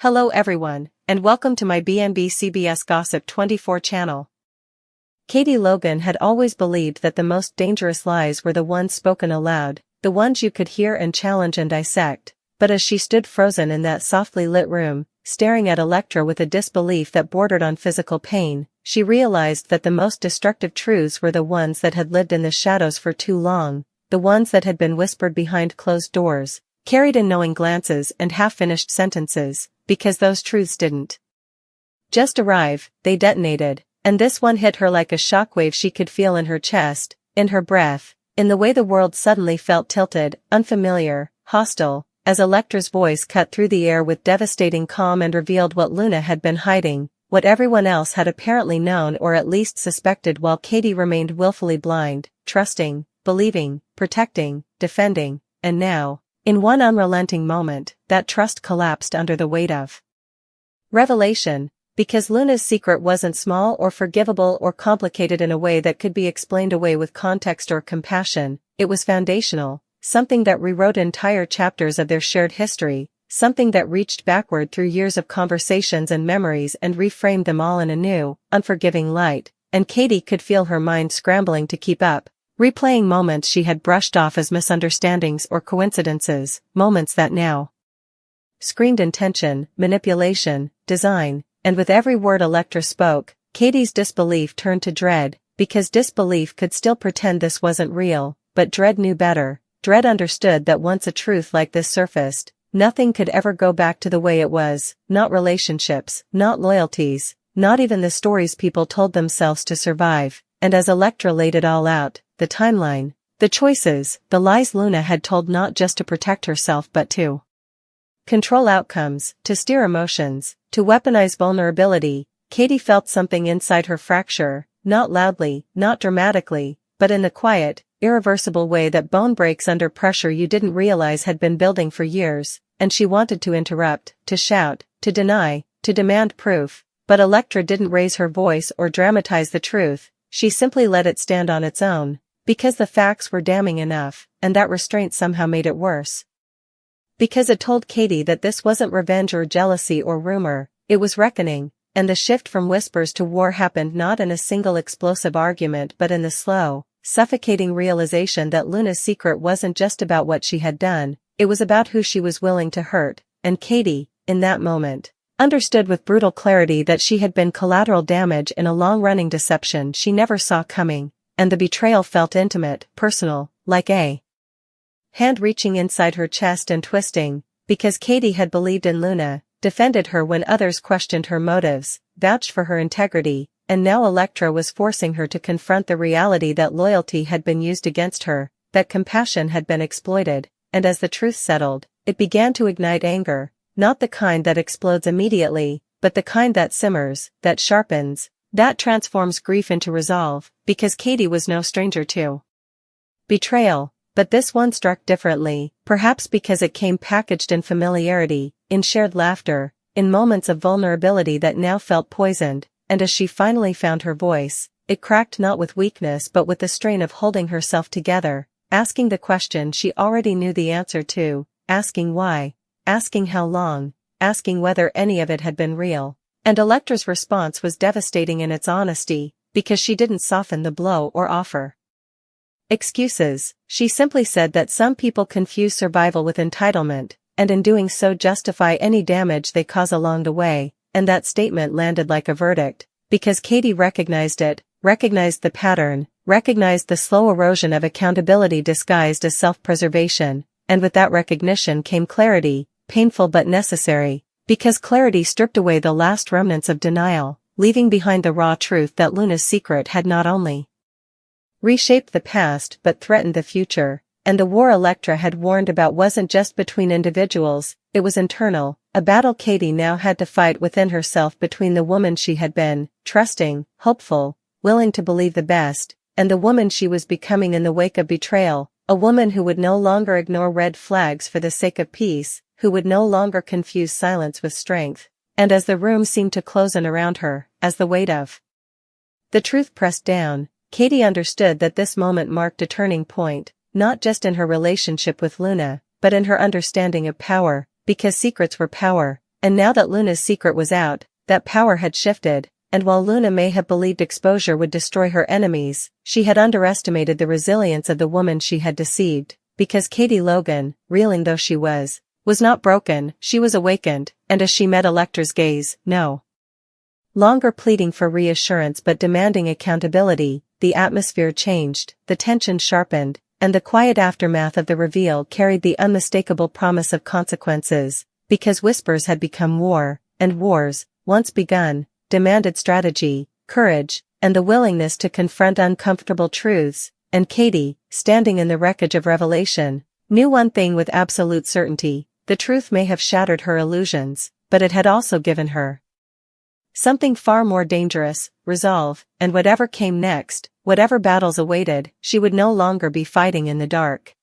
Hello everyone, and welcome to my BNB CBS Gossip 24 channel. Katie Logan had always believed that the most dangerous lies were the ones spoken aloud, the ones you could hear and challenge and dissect, but as she stood frozen in that softly lit room, staring at Electra with a disbelief that bordered on physical pain, she realized that the most destructive truths were the ones that had lived in the shadows for too long, the ones that had been whispered behind closed doors, carried in knowing glances and half-finished sentences, because those truths didn't just arrive, they detonated, and this one hit her like a shockwave she could feel in her chest, in her breath, in the way the world suddenly felt tilted, unfamiliar, hostile, as Electra's voice cut through the air with devastating calm and revealed what Luna had been hiding, what everyone else had apparently known or at least suspected while Katie remained willfully blind, trusting, believing, protecting, defending, and now, in one unrelenting moment, that trust collapsed under the weight of revelation, because Luna's secret wasn't small or forgivable or complicated in a way that could be explained away with context or compassion. It was foundational, something that rewrote entire chapters of their shared history, something that reached backward through years of conversations and memories and reframed them all in a new, unforgiving light, and Katie could feel her mind scrambling to keep up, replaying moments she had brushed off as misunderstandings or coincidences, moments that now screamed intention, manipulation, design, and with every word Electra spoke, Katie's disbelief turned to dread, because disbelief could still pretend this wasn't real, but dread knew better. Dread understood that once a truth like this surfaced, nothing could ever go back to the way it was, not relationships, not loyalties, not even the stories people told themselves to survive, and as Electra laid it all out, the timeline, the choices, the lies Luna had told not just to protect herself but to control outcomes, to steer emotions, to weaponize vulnerability, Katie felt something inside her fracture, not loudly, not dramatically, but in the quiet, irreversible way that bone breaks under pressure you didn't realize had been building for years, and she wanted to interrupt, to shout, to deny, to demand proof, but Electra didn't raise her voice or dramatize the truth, she simply let it stand on its own, because the facts were damning enough, and that restraint somehow made it worse. Because it told Katie that this wasn't revenge or jealousy or rumor, it was reckoning, and the shift from whispers to war happened not in a single explosive argument but in the slow, suffocating realization that Luna's secret wasn't just about what she had done, it was about who she was willing to hurt, and Katie, in that moment, understood with brutal clarity that she had been collateral damage in a long-running deception she never saw coming, and the betrayal felt intimate, personal, like a hand reaching inside her chest and twisting, because Katie had believed in Luna, defended her when others questioned her motives, vouched for her integrity, and now Electra was forcing her to confront the reality that loyalty had been used against her, that compassion had been exploited, and as the truth settled, it began to ignite anger, not the kind that explodes immediately, but the kind that simmers, that sharpens, that transforms grief into resolve, because Katie was no stranger to betrayal, but this one struck differently, perhaps because it came packaged in familiarity, in shared laughter, in moments of vulnerability that now felt poisoned, and as she finally found her voice, it cracked not with weakness but with the strain of holding herself together, asking the question she already knew the answer to, asking why, asking how long, asking whether any of it had been real. And Electra's response was devastating in its honesty, because she didn't soften the blow or offer excuses. She simply said that some people confuse survival with entitlement, and in doing so justify any damage they cause along the way, and that statement landed like a verdict, because Katie recognized it, recognized the pattern, recognized the slow erosion of accountability disguised as self-preservation, and with that recognition came clarity, painful but necessary, because clarity stripped away the last remnants of denial, leaving behind the raw truth that Luna's secret had not only reshaped the past but threatened the future, and the war Electra had warned about wasn't just between individuals, it was internal, a battle Katie now had to fight within herself between the woman she had been, trusting, hopeful, willing to believe the best, and the woman she was becoming in the wake of betrayal, a woman who would no longer ignore red flags for the sake of peace, who would no longer confuse silence with strength, and as the room seemed to close in around her, as the weight of the truth pressed down, Katie understood that this moment marked a turning point, not just in her relationship with Luna, but in her understanding of power, because secrets were power, And now that Luna's secret was out, that power had shifted, and while Luna may have believed exposure would destroy her enemies, she had underestimated the resilience of the woman she had deceived, because Katie Logan, reeling though she was not broken, she was awakened, and as she met Electra's gaze, no longer pleading for reassurance but demanding accountability, the atmosphere changed, the tension sharpened, and the quiet aftermath of the reveal carried the unmistakable promise of consequences, because whispers had become war, and wars, once begun, demanded strategy, courage, and the willingness to confront uncomfortable truths, and Katie, standing in the wreckage of revelation, knew one thing with absolute certainty: the truth may have shattered her illusions, but it had also given her something far more dangerous: resolve, and whatever came next, whatever battles awaited, she would no longer be fighting in the dark.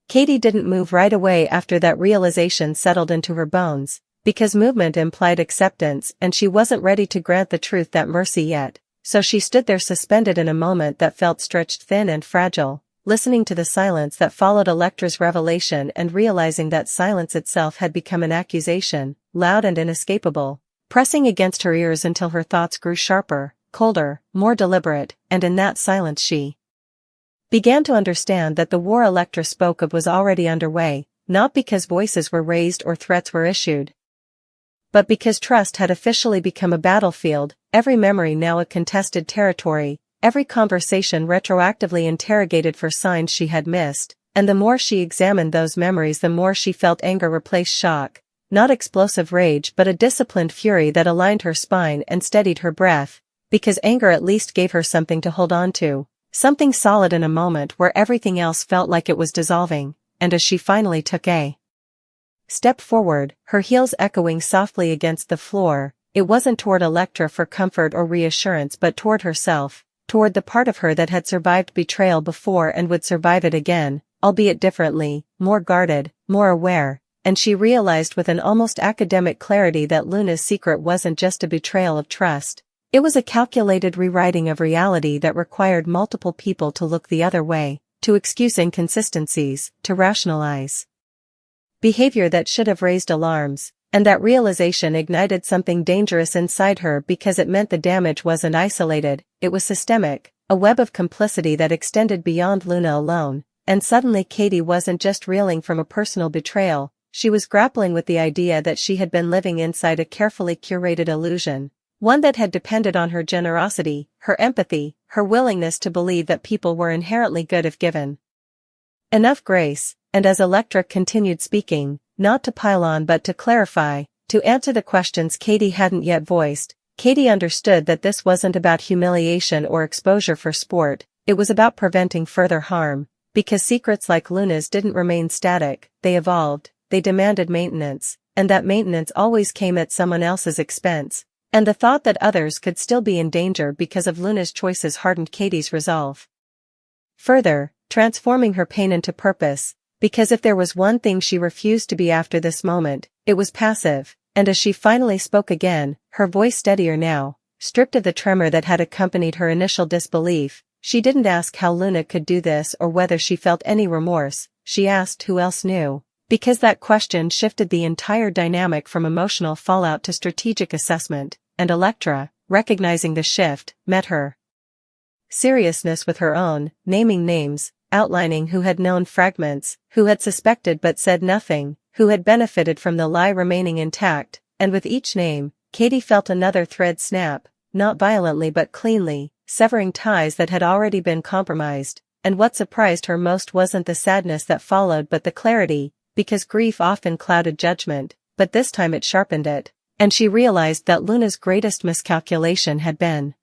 Katie didn't move right away after that realization settled into her bones, because movement implied acceptance and she wasn't ready to grant the truth that mercy yet, so she stood there suspended in a moment that felt stretched thin and fragile, listening to the silence that followed Electra's revelation and realizing that silence itself had become an accusation, loud and inescapable, pressing against her ears until her thoughts grew sharper, colder, more deliberate, and in that silence she began to understand that the war Electra spoke of was already underway, not because voices were raised or threats were issued, but because trust had officially become a battlefield, every memory now a contested territory, every conversation retroactively interrogated for signs she had missed, and the more she examined those memories the more she felt anger replace shock, not explosive rage but a disciplined fury that aligned her spine and steadied her breath, because anger at least gave her something to hold on to, something solid in a moment where everything else felt like it was dissolving, and as she finally took a step forward, her heels echoing softly against the floor, it wasn't toward Electra for comfort or reassurance but toward herself, toward the part of her that had survived betrayal before and would survive it again, albeit differently, more guarded, more aware, and she realized with an almost academic clarity that Luna's secret wasn't just a betrayal of trust, it was a calculated rewriting of reality that required multiple people to look the other way, to excuse inconsistencies, to rationalize behavior that should have raised alarms, and that realization ignited something dangerous inside her because it meant the damage wasn't isolated, it was systemic, a web of complicity that extended beyond Luna alone, and suddenly Katie wasn't just reeling from a personal betrayal, she was grappling with the idea that she had been living inside a carefully curated illusion, one that had depended on her generosity, her empathy, her willingness to believe that people were inherently good if given enough grace. And as Electra continued speaking, not to pile on but to clarify, to answer the questions Katie hadn't yet voiced, Katie understood that this wasn't about humiliation or exposure for sport, it was about preventing further harm, because secrets like Luna's didn't remain static, they evolved, they demanded maintenance, and that maintenance always came at someone else's expense, and the thought that others could still be in danger because of Luna's choices hardened Katie's resolve. Further, transforming her pain into purpose, because if there was one thing she refused to be after this moment, it was passive, and as she finally spoke again, her voice steadier now, stripped of the tremor that had accompanied her initial disbelief, she didn't ask how Luna could do this or whether she felt any remorse, she asked who else knew, because that question shifted the entire dynamic from emotional fallout to strategic assessment, and Electra, recognizing the shift, met her seriousness with her own, naming names, outlining who had known fragments, who had suspected but said nothing, who had benefited from the lie remaining intact, and with each name, Katie felt another thread snap, not violently but cleanly, severing ties that had already been compromised, and what surprised her most wasn't the sadness that followed but the clarity, because grief often clouded judgment, but this time it sharpened it, and she realized that Luna's greatest miscalculation had been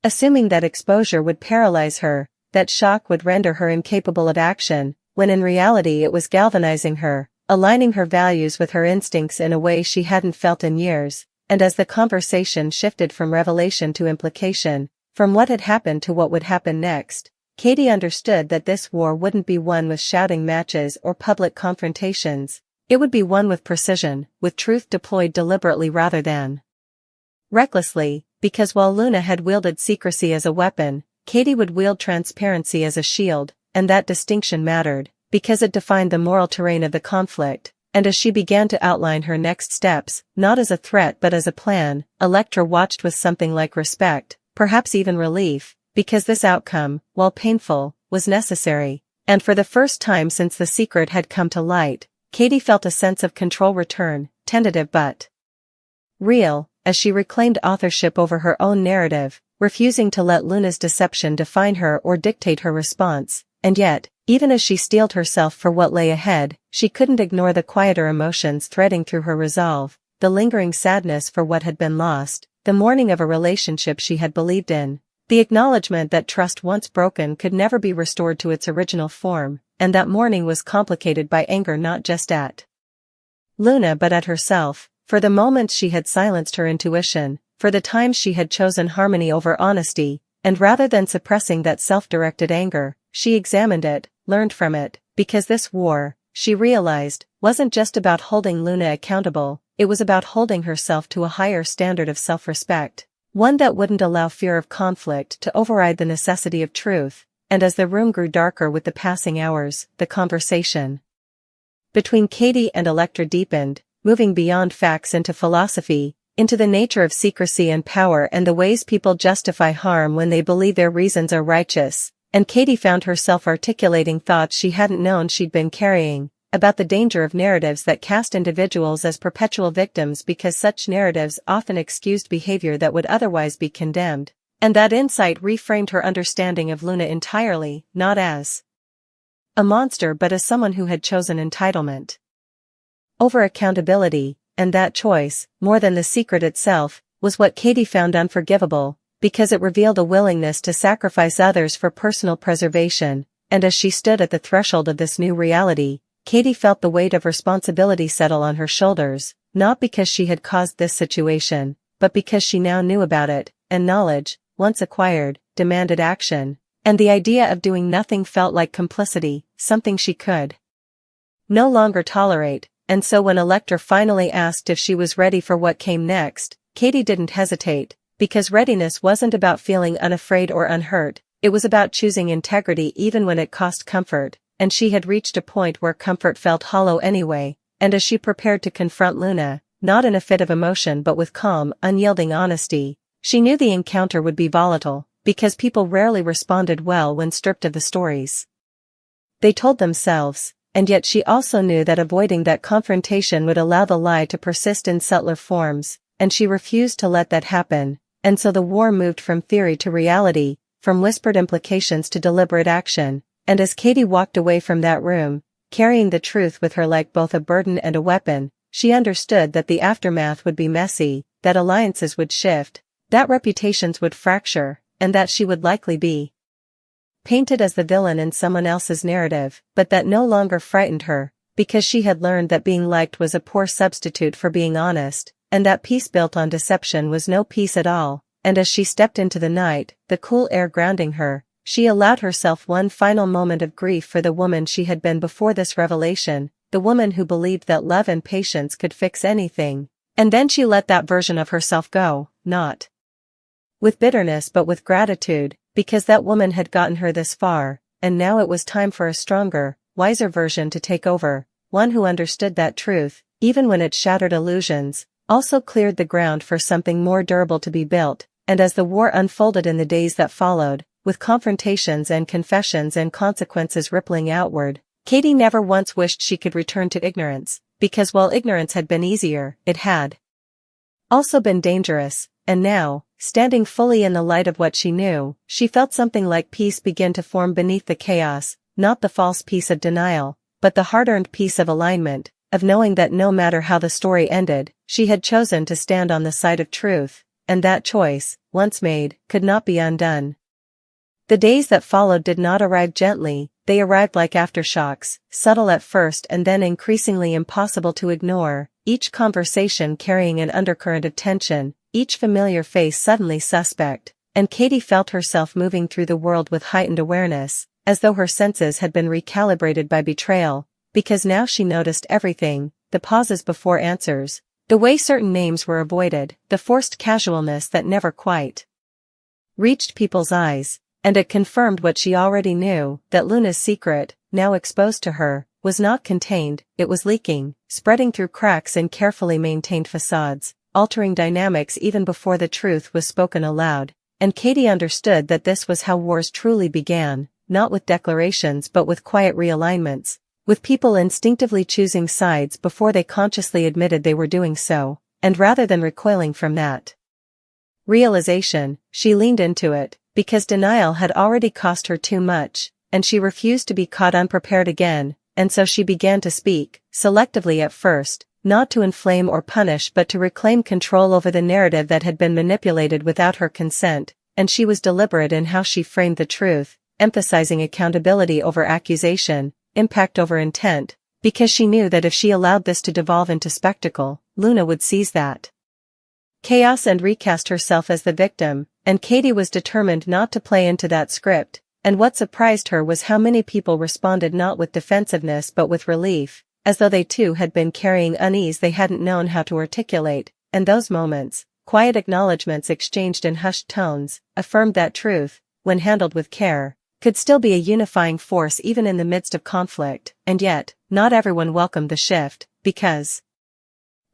assuming that exposure would paralyze her, that shock would render her incapable of action, when in reality it was galvanizing her, aligning her values with her instincts in a way she hadn't felt in years, and as the conversation shifted from revelation to implication, from what had happened to what would happen next, Katie understood that this war wouldn't be won with shouting matches or public confrontations, it would be won with precision, with truth deployed deliberately rather than recklessly, because while Luna had wielded secrecy as a weapon, Katie would wield transparency as a shield, and that distinction mattered, because it defined the moral terrain of the conflict, and as she began to outline her next steps, not as a threat but as a plan, Electra watched with something like respect, perhaps even relief, because this outcome, while painful, was necessary. And for the first time since the secret had come to light, Katie felt a sense of control return, tentative but real, as she reclaimed authorship over her own narrative, refusing to let Luna's deception define her or dictate her response. And yet, even as she steeled herself for what lay ahead, she couldn't ignore the quieter emotions threading through her resolve, the lingering sadness for what had been lost, the mourning of a relationship she had believed in, the acknowledgement that trust once broken could never be restored to its original form, and that mourning was complicated by anger not just at Luna but at herself, for the moments she had silenced her intuition, for the times she had chosen harmony over honesty, and rather than suppressing that self-directed anger, she examined it, learned from it, because this war, she realized, wasn't just about holding Luna accountable, it was about holding herself to a higher standard of self-respect, one that wouldn't allow fear of conflict to override the necessity of truth. And as the room grew darker with the passing hours, the conversation between Katie and Electra deepened, moving beyond facts into philosophy, into the nature of secrecy and power and the ways people justify harm when they believe their reasons are righteous. And Katie found herself articulating thoughts she hadn't known she'd been carrying, about the danger of narratives that cast individuals as perpetual victims because such narratives often excused behavior that would otherwise be condemned. And that insight reframed her understanding of Luna entirely, not as a monster but as someone who had chosen entitlement over accountability, and that choice, more than the secret itself, was what Katie found unforgivable, because it revealed a willingness to sacrifice others for personal preservation. And as she stood at the threshold of this new reality, Katie felt the weight of responsibility settle on her shoulders, not because she had caused this situation, but because she now knew about it, and knowledge, once acquired, demanded action, and the idea of doing nothing felt like complicity, something she could no longer tolerate. And so when Electra finally asked if she was ready for what came next, Katie didn't hesitate, because readiness wasn't about feeling unafraid or unhurt, it was about choosing integrity even when it cost comfort, and she had reached a point where comfort felt hollow anyway. And as she prepared to confront Luna, not in a fit of emotion but with calm, unyielding honesty, she knew the encounter would be volatile, because people rarely responded well when stripped of the stories they told themselves, and yet she also knew that avoiding that confrontation would allow the lie to persist in subtler forms, and she refused to let that happen. And so the war moved from theory to reality, from whispered implications to deliberate action, and as Katie walked away from that room, carrying the truth with her like both a burden and a weapon, she understood that the aftermath would be messy, that alliances would shift, that reputations would fracture, and that she would likely be painted as the villain in someone else's narrative, but that no longer frightened her, because she had learned that being liked was a poor substitute for being honest, and that peace built on deception was no peace at all. And as she stepped into the night, the cool air grounding her, she allowed herself one final moment of grief for the woman she had been before this revelation, the woman who believed that love and patience could fix anything. And then she let that version of herself go, not with bitterness but with gratitude, because that woman had gotten her this far, and now it was time for a stronger, wiser version to take over, one who understood that truth, even when it shattered illusions, also cleared the ground for something more durable to be built. And as the war unfolded in the days that followed, with confrontations and confessions and consequences rippling outward, Katie never once wished she could return to ignorance, because while ignorance had been easier, it had also been dangerous. And now, standing fully in the light of what she knew, she felt something like peace begin to form beneath the chaos, not the false peace of denial, but the hard-earned peace of alignment, of knowing that no matter how the story ended, she had chosen to stand on the side of truth, and that choice, once made, could not be undone. The days that followed did not arrive gently, they arrived like aftershocks, subtle at first and then increasingly impossible to ignore, each conversation carrying an undercurrent of tension, each familiar face suddenly suspect, and Katie felt herself moving through the world with heightened awareness, as though her senses had been recalibrated by betrayal, because now she noticed everything, the pauses before answers, the way certain names were avoided, the forced casualness that never quite reached people's eyes, and it confirmed what she already knew, that Luna's secret, now exposed to her, was not contained, it was leaking, spreading through cracks in carefully maintained facades, altering dynamics even before the truth was spoken aloud. And Katie understood that this was how wars truly began, not with declarations but with quiet realignments, with people instinctively choosing sides before they consciously admitted they were doing so, and rather than recoiling from that realization, she leaned into it, because denial had already cost her too much, and she refused to be caught unprepared again, and so she began to speak, selectively at first, not to inflame or punish but to reclaim control over the narrative that had been manipulated without her consent, and she was deliberate in how she framed the truth, emphasizing accountability over accusation, impact over intent, because she knew that if she allowed this to devolve into spectacle, Luna would seize that chaos and recast herself as the victim, and Katie was determined not to play into that script, and what surprised her was how many people responded not with defensiveness but with relief, as though they too had been carrying unease they hadn't known how to articulate, and those moments, quiet acknowledgments exchanged in hushed tones, affirmed that truth, when handled with care, could still be a unifying force even in the midst of conflict, and yet, not everyone welcomed the shift, because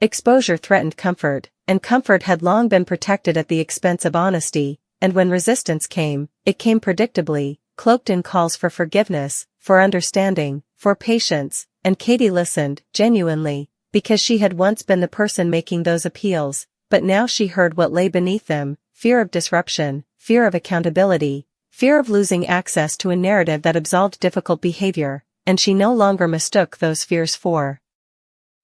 exposure threatened comfort, and comfort had long been protected at the expense of honesty, and when resistance came, it came predictably, cloaked in calls for forgiveness, for understanding, for patience, and Katie listened, genuinely, because she had once been the person making those appeals, but now she heard what lay beneath them: fear of disruption, fear of accountability, fear of losing access to a narrative that absolved difficult behavior, and she no longer mistook those fears for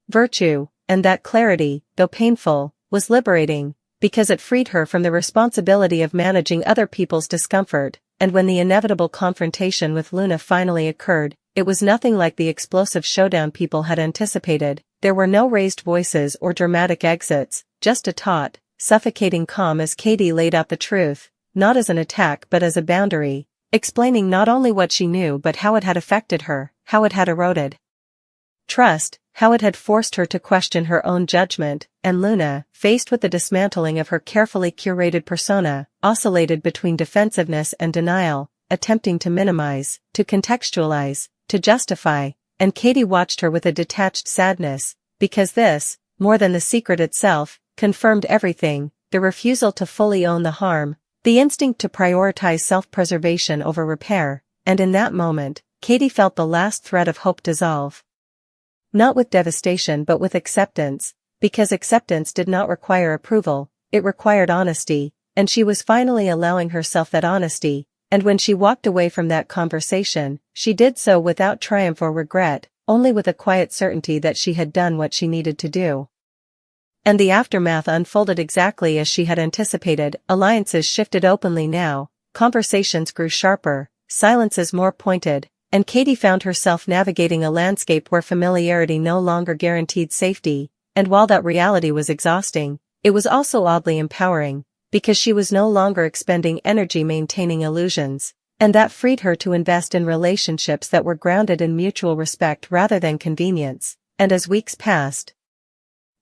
virtue, and that clarity, though painful, was liberating, because it freed her from the responsibility of managing other people's discomfort, and when the inevitable confrontation with Luna finally occurred, it was nothing like the explosive showdown people had anticipated. There were no raised voices or dramatic exits, just a taut, suffocating calm as Katie laid out the truth, not as an attack but as a boundary, explaining not only what she knew but how it had affected her, how it had eroded trust, how it had forced her to question her own judgment, and Luna, faced with the dismantling of her carefully curated persona, oscillated between defensiveness and denial, attempting to minimize, to contextualize, to justify, and Katie watched her with a detached sadness, because this, more than the secret itself, confirmed everything: the refusal to fully own the harm, the instinct to prioritize self-preservation over repair, and in that moment, Katie felt the last thread of hope dissolve. Not with devastation but with acceptance, because acceptance did not require approval, it required honesty, and she was finally allowing herself that honesty, and when she walked away from that conversation, she did so without triumph or regret, only with a quiet certainty that she had done what she needed to do. And the aftermath unfolded exactly as she had anticipated. Alliances shifted openly now, conversations grew sharper, silences more pointed, and Katie found herself navigating a landscape where familiarity no longer guaranteed safety, and while that reality was exhausting, it was also oddly empowering, because she was no longer expending energy maintaining illusions, and that freed her to invest in relationships that were grounded in mutual respect rather than convenience. And as weeks passed,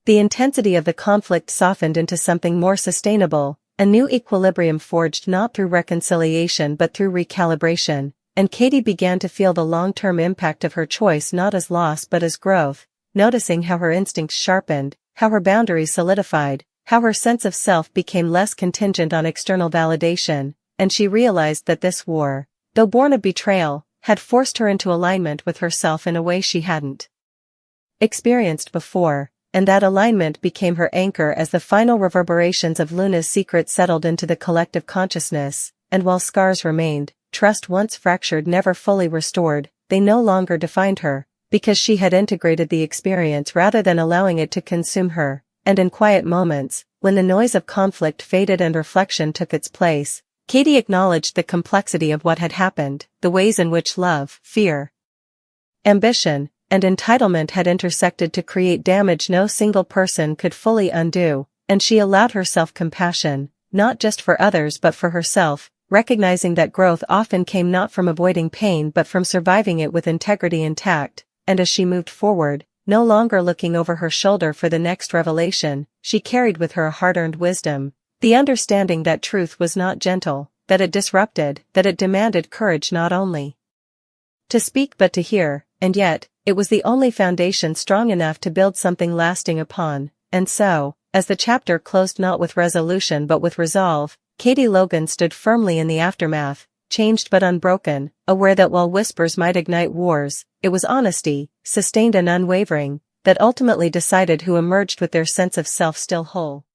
the intensity of the conflict softened into something more sustainable, a new equilibrium forged not through reconciliation but through recalibration, and Katie began to feel the long-term impact of her choice not as loss but as growth, noticing how her instincts sharpened, how her boundaries solidified, how her sense of self became less contingent on external validation, and she realized that this war, though born of betrayal, had forced her into alignment with herself in a way she hadn't experienced before, and that alignment became her anchor as the final reverberations of Luna's secret settled into the collective consciousness, and while scars remained, trust once fractured never fully restored, they no longer defined her, because she had integrated the experience rather than allowing it to consume her, and in quiet moments, when the noise of conflict faded and reflection took its place, Katie acknowledged the complexity of what had happened, the ways in which love, fear, ambition, and entitlement had intersected to create damage no single person could fully undo, and she allowed herself compassion, not just for others but for herself, recognizing that growth often came not from avoiding pain but from surviving it with integrity intact, and as she moved forward, no longer looking over her shoulder for the next revelation, she carried with her a hard-earned wisdom, the understanding that truth was not gentle, that it disrupted, that it demanded courage not only to speak but to hear, and yet, it was the only foundation strong enough to build something lasting upon, and so, as the chapter closed not with resolution but with resolve, Katie Logan stood firmly in the aftermath, changed but unbroken, aware that while whispers might ignite wars, it was honesty, sustained and unwavering, that ultimately decided who emerged with their sense of self still whole.